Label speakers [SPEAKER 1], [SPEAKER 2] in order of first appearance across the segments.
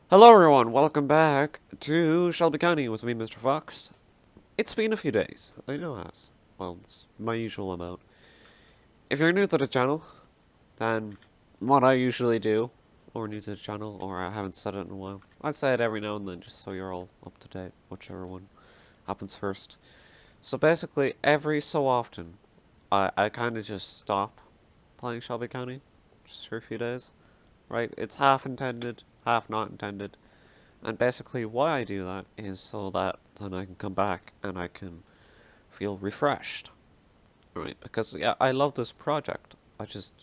[SPEAKER 1] Hello everyone, welcome back to Shelby County with me, Mr. Fox. It's been a few days, I know it has. Well, it's my usual amount. If you're new to the channel, then what I usually do, or new to the channel, or I haven't said it in a while, I say it every now and then just so you're all up to date, whichever one happens first. So basically, every so often, I kind of just stop playing Shelby County, just for a few days, right? It's half intended, half not intended. And basically why I do that is so that then I can come back and I can feel refreshed. Right? Because yeah, I love this project. I just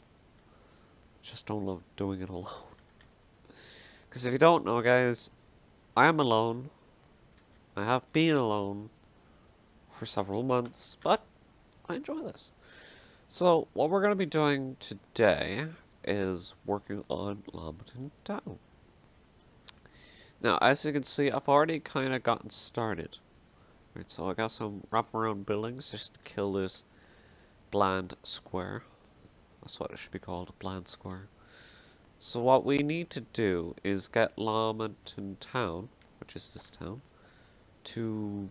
[SPEAKER 1] don't love doing it alone. Because if you don't know, guys, I am alone. I have been alone for several months, but I enjoy this. So what we're going to be doing today is working on Lomington Town. Now, as you can see, I've already kind of gotten started. Right, so I got some wraparound buildings just to kill this bland square. That's what it should be called, a bland square. So what we need to do is get Lomington Town, which is this town, to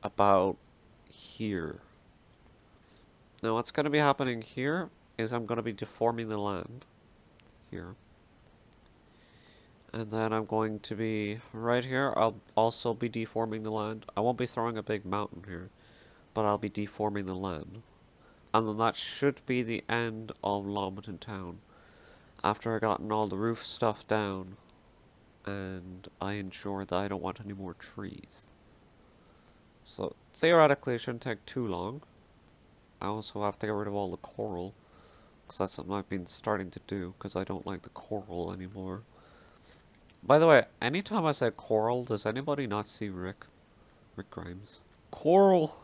[SPEAKER 1] about here. Now what's going to be happening here is I'm going to be deforming the land here. And then I'm going to be right here, I'll also be deforming the land. I won't be throwing a big mountain here, but I'll be deforming the land. And then that should be the end of Lomington Town. After I gotten all the roof stuff down, and I ensure that I don't want any more trees. So theoretically it shouldn't take too long. I also have to get rid of all the coral, because that's something I've been starting to do, because I don't like the coral anymore. By the way, anytime I say coral, does anybody not see Rick Grimes? Coral!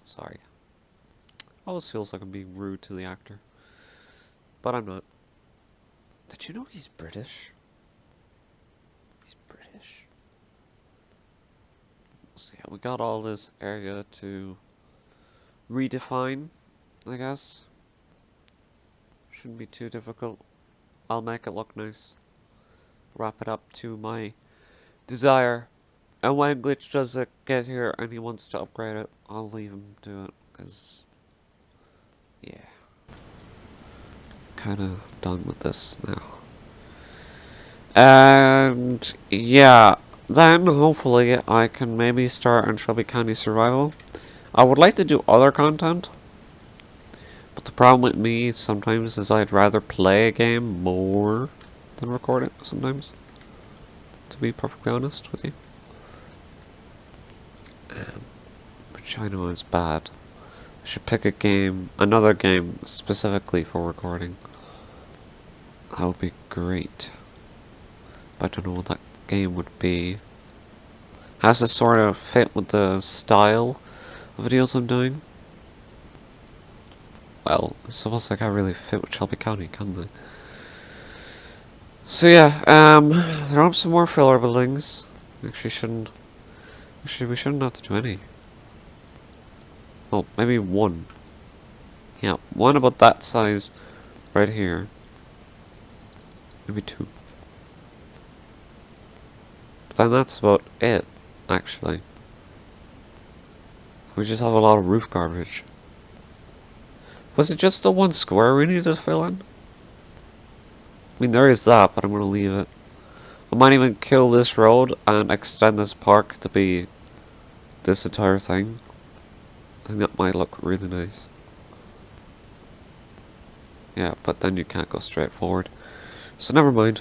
[SPEAKER 1] Sorry. Always feels like I'm being rude to the actor. But I'm not. Did you know he's British? He's British. So yeah, we got all this area to redefine, I guess. Shouldn't be too difficult. I'll make it look nice. Wrap it up to my desire. And when Glitch does it get here and he wants to upgrade it, I'll leave him do it, because yeah. Kinda done with this now. And yeah, then hopefully I can maybe start on Shelby County Survival. I would like to do other content, but the problem with me sometimes is I'd rather play a game more than record it sometimes, to be perfectly honest with you. Which I know is bad. I should pick a game, another game specifically for recording. That would be great. But I don't know what that game would be. Has to sort of fit with the style of videos I'm doing. Well, it's almost like I really fit with Shelby County, can't they? So yeah, there are some more filler buildings. Actually, we shouldn't have to do any. Oh, maybe one. Yeah, one about that size right here. Maybe two. But then that's about it, actually. We just have a lot of roof garbage. Was it just the one square we needed to fill in? I mean, there is that, but I'm gonna leave it. I might even kill this road and extend this park to be this entire thing. I think that might look really nice. Yeah, but then you can't go straight forward. So never mind.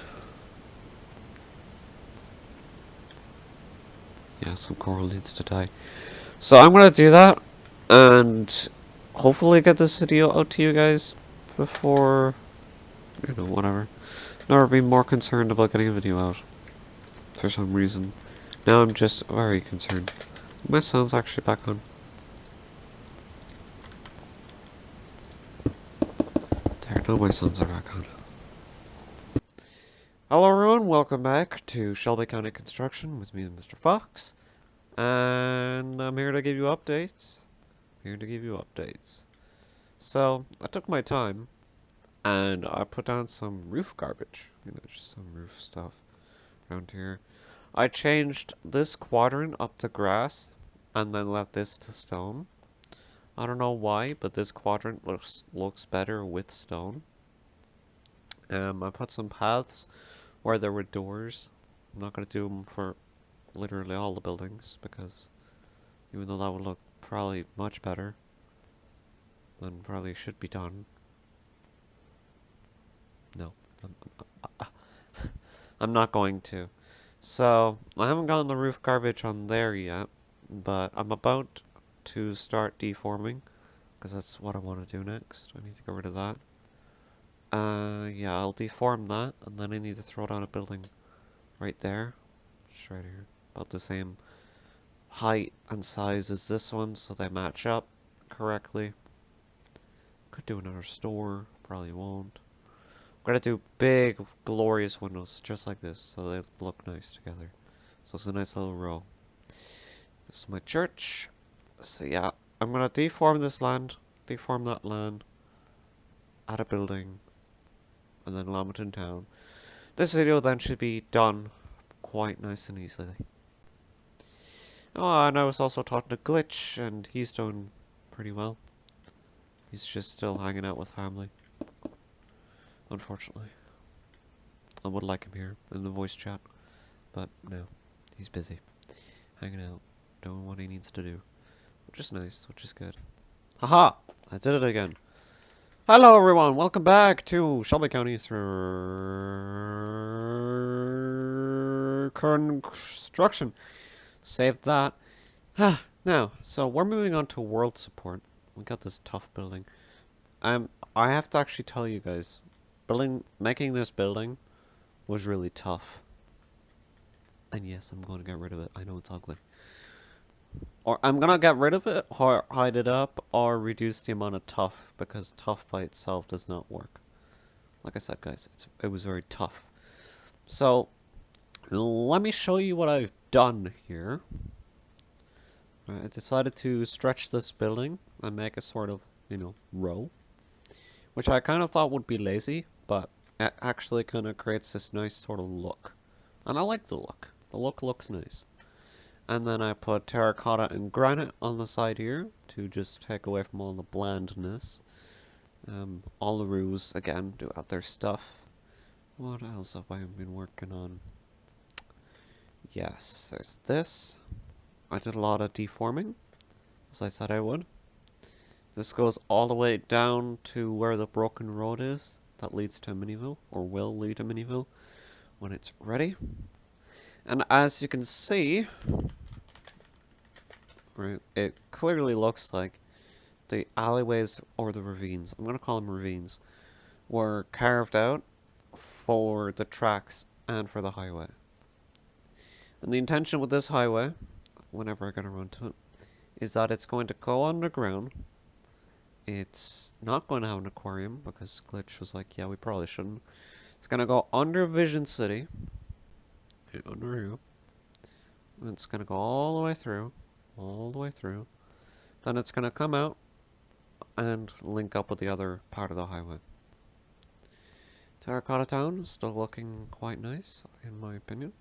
[SPEAKER 1] Yeah, some coral needs to die. So I'm gonna do that, and hopefully get this video out to you guys before, you know, whatever. Never been more concerned about getting a video out, for some reason. Now I'm just very concerned. My sound's actually back on. There, now my sounds are back on. Hello everyone, welcome back to Shelby County Construction with me, Mr. Fox. And I'm here to give you updates. So, I took my time, and I put down some roof garbage. You know, just some roof stuff. stuff around here. I changed this quadrant up to grass and then left this to stone. I don't know why, but this quadrant looks better with stone. I put some paths where there were doors. I'm not going to do them for literally all the buildings because even though that would look probably much better and probably should be done. No, I'm not going to. So, I haven't gotten the roof garbage on there yet, but I'm about to start deforming, because that's what I want to do next. I need to get rid of that. Yeah, I'll deform that, and then I need to throw down a building right there. Just right here. About the same height and size as this one, so they match up correctly. Could do another store, probably won't. I'm gonna do big, glorious windows, just like this, so they look nice together. So it's a nice little row. This is my church. So yeah, I'm gonna deform this land, deform that land, add a building, and then Lambton Town. This video then should be done quite nice and easily. Oh, and I was also talking to Glitch, and he's doing pretty well. He's just still hanging out with family. Unfortunately. I would like him here in the voice chat, but no, he's busy. Hanging out, doing what he needs to do. Which is nice, which is good. Haha! I did it again. Hello everyone, welcome back to Shelby County through construction. Saved that. Now, so we're moving on to world support. We got this tough building. I have to actually tell you guys, making this building was really tough. And yes, I'm going to get rid of it. I know it's ugly. Or I'm gonna get rid of it, or hide it up, or reduce the amount of tough, because tough by itself does not work. Like I said, guys, it was very tough. So, let me show you what I've done here. I decided to stretch this building and make a sort of, row. Which I kind of thought would be lazy, but it actually kind of creates this nice sort of look. And I like the look. The look looks nice. And then I put terracotta and granite on the side here to just take away from all the blandness. All the roofs, again, do have their stuff. What else have I been working on? Yes, there's this. I did a lot of deforming, as I said I would. This goes all the way down to where the broken road is. That leads to Miniville, or will lead to Miniville, when it's ready. And as you can see, right, it clearly looks like the alleyways, or the ravines, I'm going to call them ravines, were carved out for the tracks and for the highway. And the intention with this highway, whenever I get around to it, is that it's going to go underground. It's not going to have an aquarium, because Glitch was like, yeah, we probably shouldn't. It's going to go under Vision City, under here, and it's going to go all the way through, then it's going to come out and link up with the other part of the highway. Terracotta Town is still looking quite nice, in my opinion.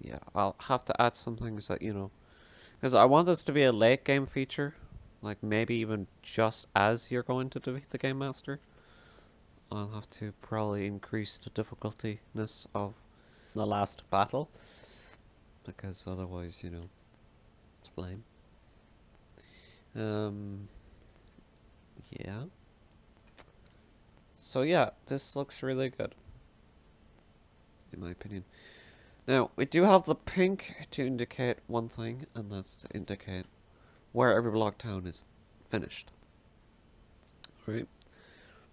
[SPEAKER 1] Yeah, I'll have to add some things that, because I want this to be a late game feature, like maybe even just as you're going to defeat the Game Master. I'll have to probably increase the difficultyness of the last battle, because otherwise, it's lame. Yeah. So yeah, this looks really good, in my opinion. Now, we do have the pink to indicate one thing, and that's to indicate where every block town is finished. Right?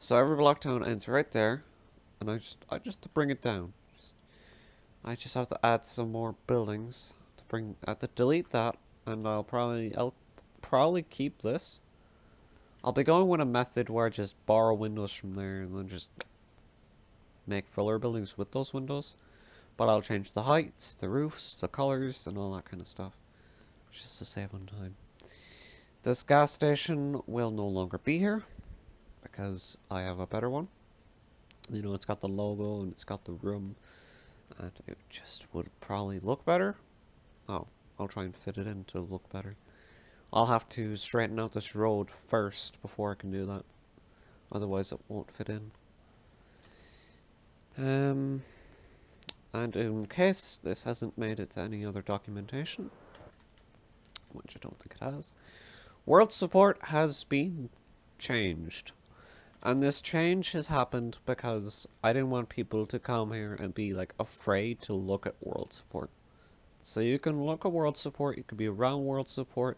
[SPEAKER 1] So every block town ends right there, and I just to bring it down. I just have to add some more buildings to delete that, and I'll probably keep this. I'll be going with a method where I just borrow windows from there and then just make filler buildings with those windows. But I'll change the heights, the roofs, the colors, and all that kind of stuff, just to save on time. This gas station will no longer be here, because I have a better one. You know, it's got the logo and it's got the room, and it just would probably look better. Oh, I'll try and fit it in to look better. I'll have to straighten out this road first before I can do that. Otherwise it won't fit in. And in case this hasn't made it to any other documentation, which I don't think it has, world support has been changed. And this change has happened because I didn't want people to come here and be like afraid to look at world support. So you can look at world support, you can be around world support,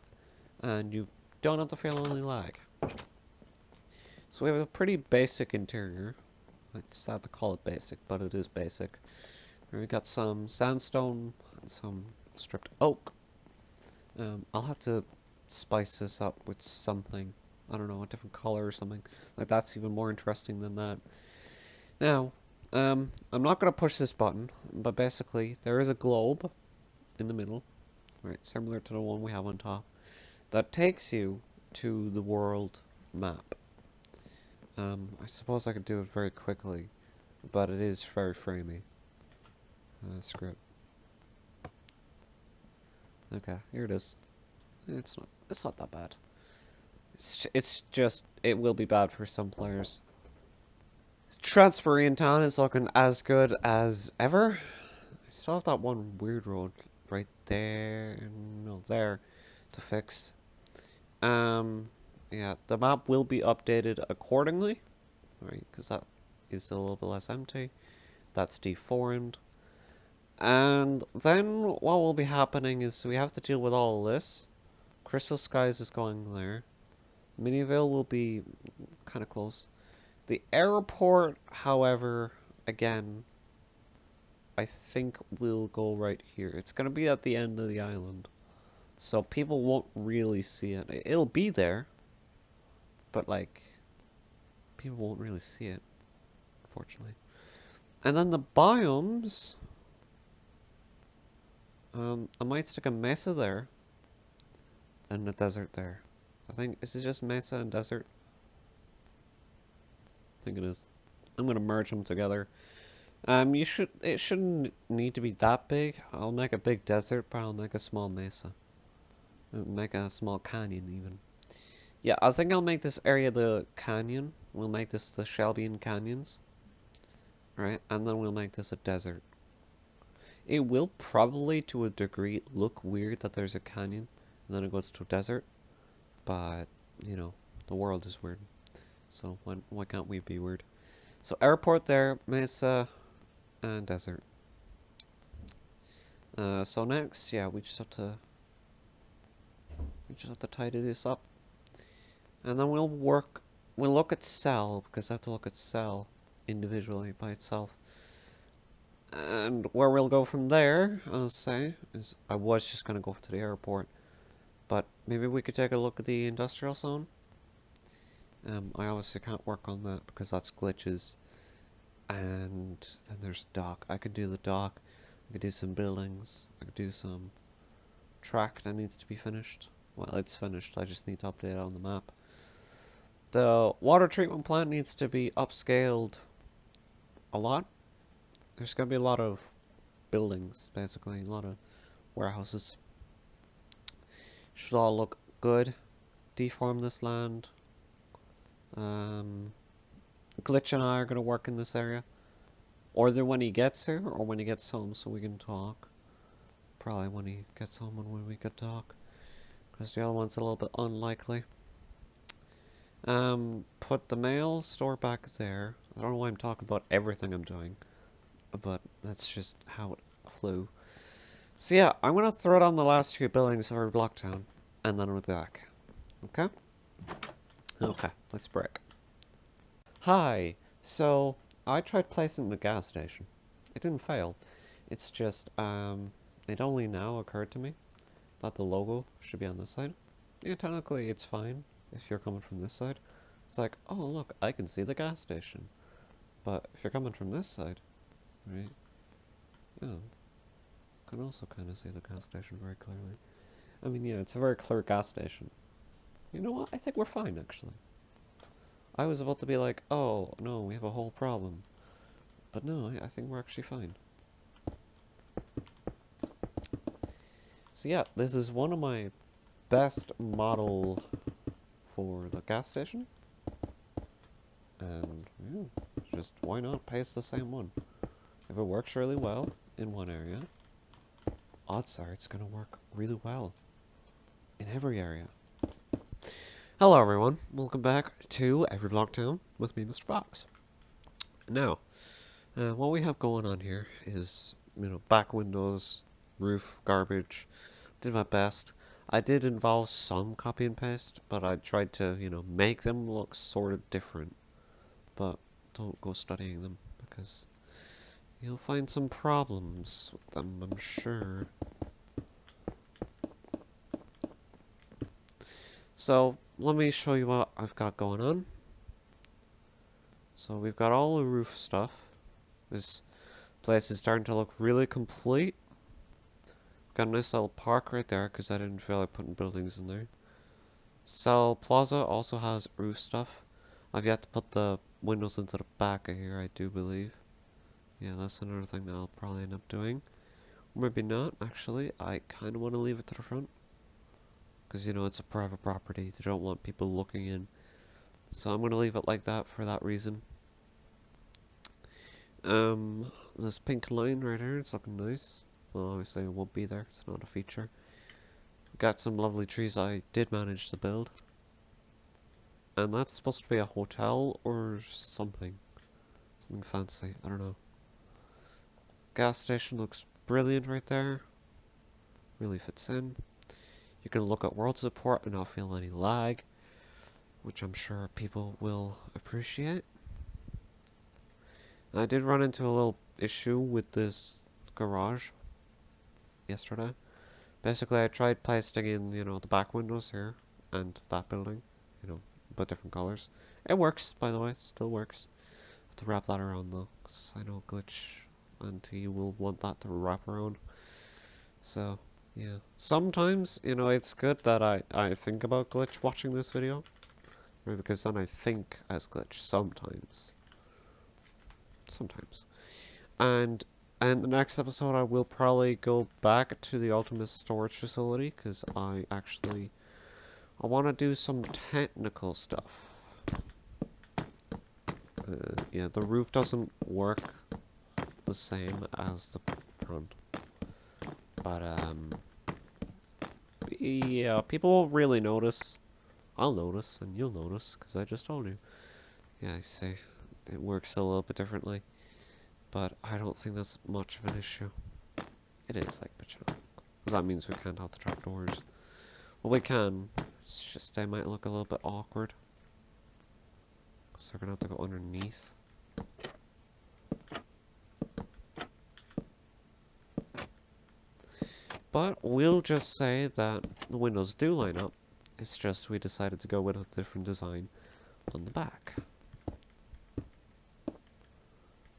[SPEAKER 1] and you don't have to feel any lag. So we have a pretty basic interior. It's sad to call it basic, but it is basic. We got some sandstone and some stripped oak. I'll have to spice this up with something. I don't know, a different color or something. Like that's even more interesting than that. Now, I'm not gonna push this button, but basically there is a globe in the middle, right, similar to the one we have on top, that takes you to the world map. I suppose I could do it very quickly, but it is very framey. Screw it. Okay, here it is. It's not that bad. It's just, it will be bad for some players. Transparent Town is looking as good as ever. I still have that one weird road right there, no, there, to fix. Yeah, the map will be updated accordingly, right, because that is a little bit less empty. That's deformed. And then what will be happening is we have to deal with all of this. Crystal Skies is going there. Miniville will be kind of close. The airport, however, again, I think will go right here. It's going to be at the end of the island. So people won't really see it. It'll be there, but like, people won't really see it, unfortunately. And then the biomes, I might stick a mesa there, and a desert there. I think, is it just mesa and desert? I think it is. I'm gonna merge them together. It shouldn't need to be that big. I'll make a big desert, but I'll make a small mesa. I'll make a small canyon even. Yeah, I think I'll make this area the canyon. We'll make this the Shelbian canyons. Right, and then we'll make this a desert. It will probably, to a degree, look weird that there's a canyon, and then it goes to a desert. But, you know, the world is weird. So why can't we be weird? So airport there, mesa, and desert. So next, yeah, we just have to tidy this up, and then we'll look at cell, because I have to look at cell individually by itself. And where we'll go from there, I'll say, is I was just gonna go to the airport, but maybe we could take a look at the industrial zone. I obviously can't work on that because that's glitches. And then there's dock. I could do the dock. I could do some buildings. I could do some track that needs to be finished. Well, it's finished. I just need to update it on the map. The water treatment plant needs to be upscaled a lot. There's going to be a lot of buildings, basically. A lot of warehouses. Should all look good. Deform this land. Glitch and I are going to work in this area. Either when he gets here or when he gets home so we can talk. Probably when he gets home and when we could talk. Because the other one's a little bit unlikely. Put the mail store back there. I don't know why I'm talking about everything I'm doing. But that's just how it flew. So yeah, I'm going to throw down the last few buildings of our block town. And then we'll be back. Okay? Okay, let's break. Hi, so I tried placing the gas station. It didn't fail. It's just, it only now occurred to me that the logo should be on this side. Yeah, technically it's fine if you're coming from this side. It's like, oh look, I can see the gas station. But if you're coming from this side, right, yeah, can also kind of see the gas station very clearly. I mean, yeah, it's a very clear gas station. You know what? I think we're fine, actually. I was about to be like, oh, no, we have a whole problem. But no, I think we're actually fine. So yeah, this is one of my best model for the gas station. And yeah, just why not paste the same one? If it works really well in one area, odds are it's going to work really well in every area. Hello everyone, welcome back to Every Block Town with me, Mr. Fox. Now, what we have going on here is, back windows, roof, garbage. Did my best. I did involve some copy and paste, but I tried to, make them look sort of different. But don't go studying them, because you'll find some problems with them, I'm sure. So, let me show you what I've got going on. So, we've got all the roof stuff. This place is starting to look really complete. Got a nice little park right there, because I didn't feel like putting buildings in there. Cell Plaza also has roof stuff. I've yet to put the windows into the back of here, I do believe. Yeah, that's another thing that I'll probably end up doing. Or maybe not, actually. I kind of want to leave it to the front. Because, it's a private property. They don't want people looking in. So I'm going to leave it like that for that reason. This pink line right here, it's looking nice. Well, obviously it won't be there. It's not a feature. Got some lovely trees I did manage to build. And that's supposed to be a hotel or something. Something fancy. I don't know. Gas station looks brilliant right there. Really fits in. You can look at world support and not feel any lag, which I'm sure people will appreciate. I did run into a little issue with this garage yesterday. Basically, I tried pasting in, the back windows here and that building, but different colors. It works, by the way, it still works. Have to wrap that around though, because I know glitch and you will want that to wrap around. So, yeah. Sometimes, it's good that I think about glitch watching this video. Right, because then I think as glitch sometimes. Sometimes. And the next episode I will probably go back to the ultimate storage facility, because I want to do some technical stuff. Yeah, the roof doesn't work the same as the front. But, yeah, people won't really notice. I'll notice, and you'll notice, because I just told you. Yeah, I see. It works a little bit differently. But I don't think that's much of an issue. It is, like, but because that means we can't have the trapdoors. Well, we can. It's just they might look a little bit awkward. So they're gonna have to go underneath. But we'll just say that the windows do line up. It's just we decided to go with a different design on the back.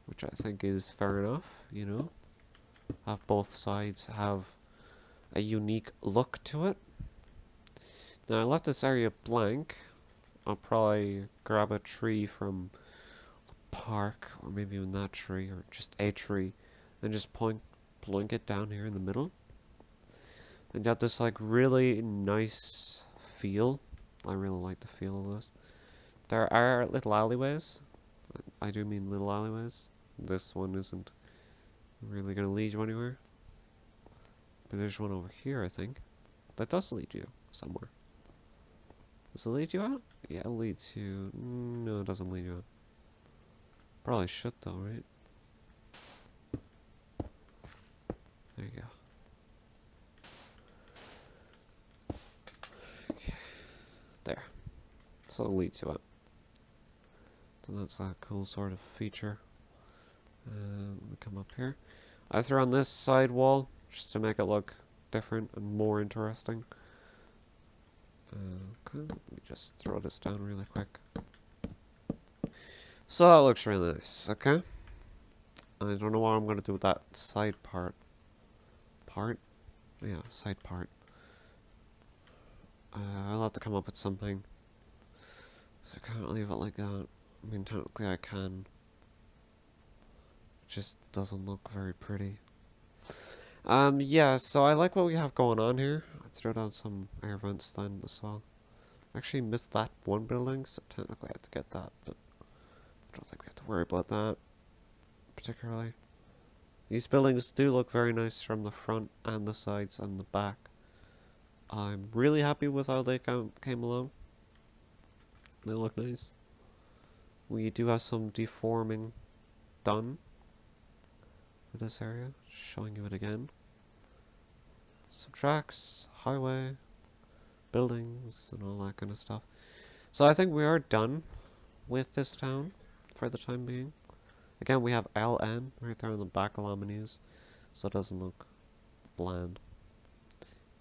[SPEAKER 1] Which I think is fair enough, Have both sides have a unique look to it. Now I left this area blank. I'll probably grab a tree from the park, or maybe even that tree, or just a tree, and just plunk it down here in the middle. And got this like really nice feel. I really like the feel of this. There are little alleyways. I do mean little alleyways. This one isn't really going to lead you anywhere. But there's one over here, I think. That does lead you somewhere. Does it lead you out? Yeah, it leads you... No, it doesn't lead you out. Probably should though, right? There you go. Okay. There. So it leads you out. So that's a cool sort of feature. Let me come up here. I threw on this side wall just to make it look different and more interesting. Okay, let me just throw this down really quick. So that looks really nice, okay? I don't know what I'm going to do with that side part. Yeah, side part. I'll have to come up with something. So I can't leave it like that. I mean, technically I can. just doesn't look very pretty. Yeah, so I like what we have going on here. I threw down some air vents then as well. Actually missed that one building, so technically I have to get that, but I don't think we have to worry about that particularly. These buildings do look very nice from the front and the sides and the back. I'm really happy with how they came along. They look nice. We do have some deforming done for this area, showing you it again. Some tracks, highway, buildings, and all that kind of stuff. So I think we are done with this town for the time being. Again, we have LN right there on the back of Laminese, so it doesn't look bland.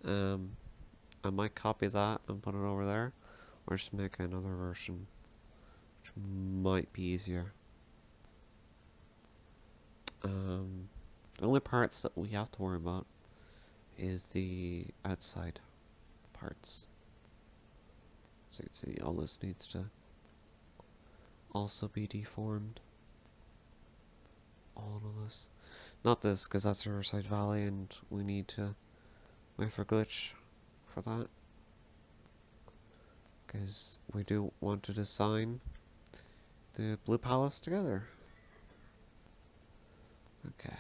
[SPEAKER 1] I might copy that and put it over there, or just make another version, which might be easier. The only parts that we have to worry about is the outside parts. So you can see all this needs to also be deformed. All of this. Not this, because that's Riverside Valley and we need to wait for glitch for that. Because we do want to design the Blue Palace together. Okay.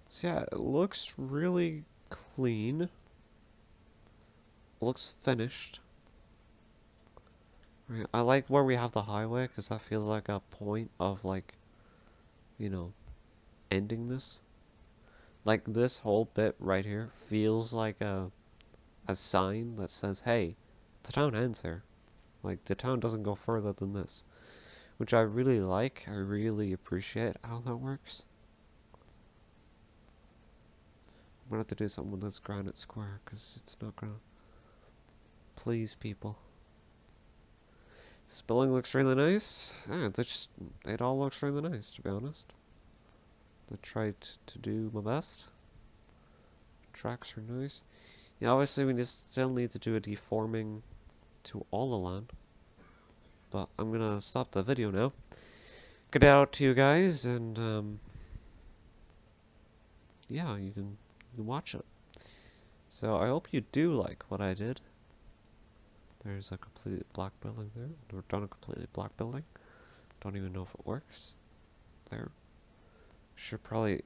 [SPEAKER 1] So yeah, it looks really clean. Looks finished. Right, I like where we have the highway because that feels like a point of like, you know, ending this. Like this whole bit right here feels like a sign that says, hey, the town ends here. Like the town doesn't go further than this. Which I really like. I really appreciate how that works. I'm gonna have to do something with this granite square because it's not gonna please people. This building looks really nice. Yeah, it all looks really nice, to be honest. I tried to do my best. Tracks are nice. Yeah, obviously we still need to do a deforming to all the land. But I'm gonna stop the video now. Get out to you guys, and yeah, you can watch it. So I hope you do like what I did. There's a completely black building there. We're done a completely black building. Don't even know if it works. There. Should I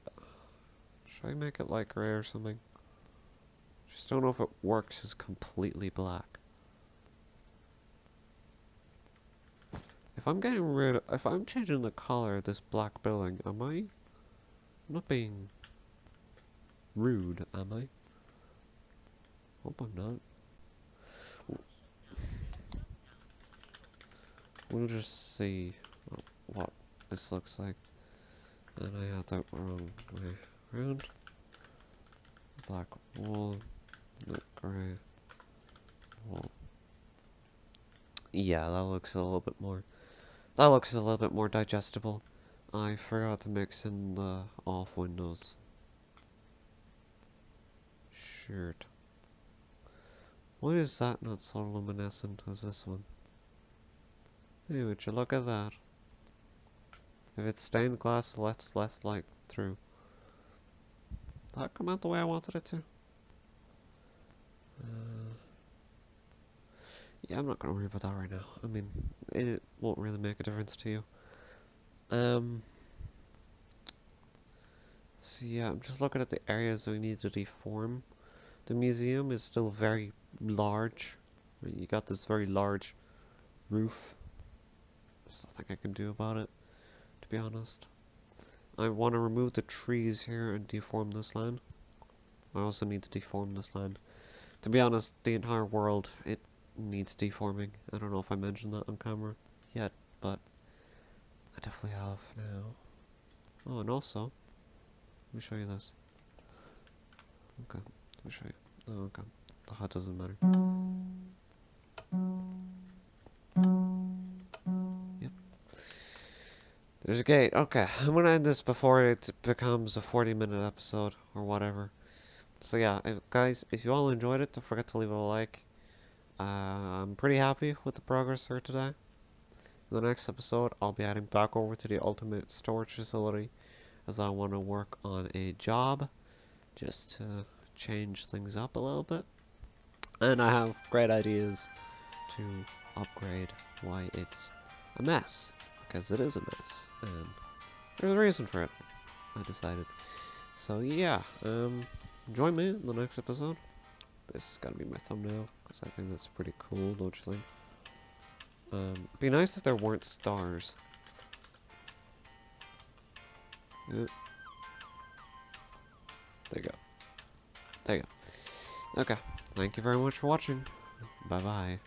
[SPEAKER 1] make it light gray or something? Just don't know if it works as completely black. If I'm changing the color of this black building, I'm not being rude, am I? Hope I'm not. We'll just see what this looks like. And I had that wrong way around. Black wall, not gray wall. Yeah, that looks a little bit more. That looks a little bit more digestible. I forgot to mix in the off windows. Shirt. Why is that not so luminescent as this one? Hey, would you look at that? If it's stained glass, lets less light through. Did that come out the way I wanted it to? Yeah, I'm not gonna worry about that right now. I mean, it won't really make a difference to you. So yeah, I'm just looking at the areas we need to deform. The museum is still very large. You got this very large roof. There's nothing I can do about it, to be honest. I want to remove the trees here and deform this land. I also need to deform this land. To be honest, the entire world, it needs deforming. I don't know if I mentioned that on camera yet, but I definitely have now. Oh, and also, let me show you this. Okay, let me show you. Oh, okay. The HUD doesn't matter. Yep. There's a gate. Okay, I'm gonna end this before it becomes a 40-minute episode or whatever. So yeah, guys, if you all enjoyed it, don't forget to leave it a like. I'm pretty happy with the progress here today. In the next episode, I'll be heading back over to the ultimate storage facility as I want to work on a job just to change things up a little bit. And I have great ideas to upgrade why it's a mess, because it is a mess, and there's a reason for it, I decided. So yeah, join me in the next episode. This is gonna be my thumbnail, because I think that's pretty cool, don't you think? It'd be nice if there weren't stars. There you go. There you go. Okay, thank you very much for watching. Bye bye.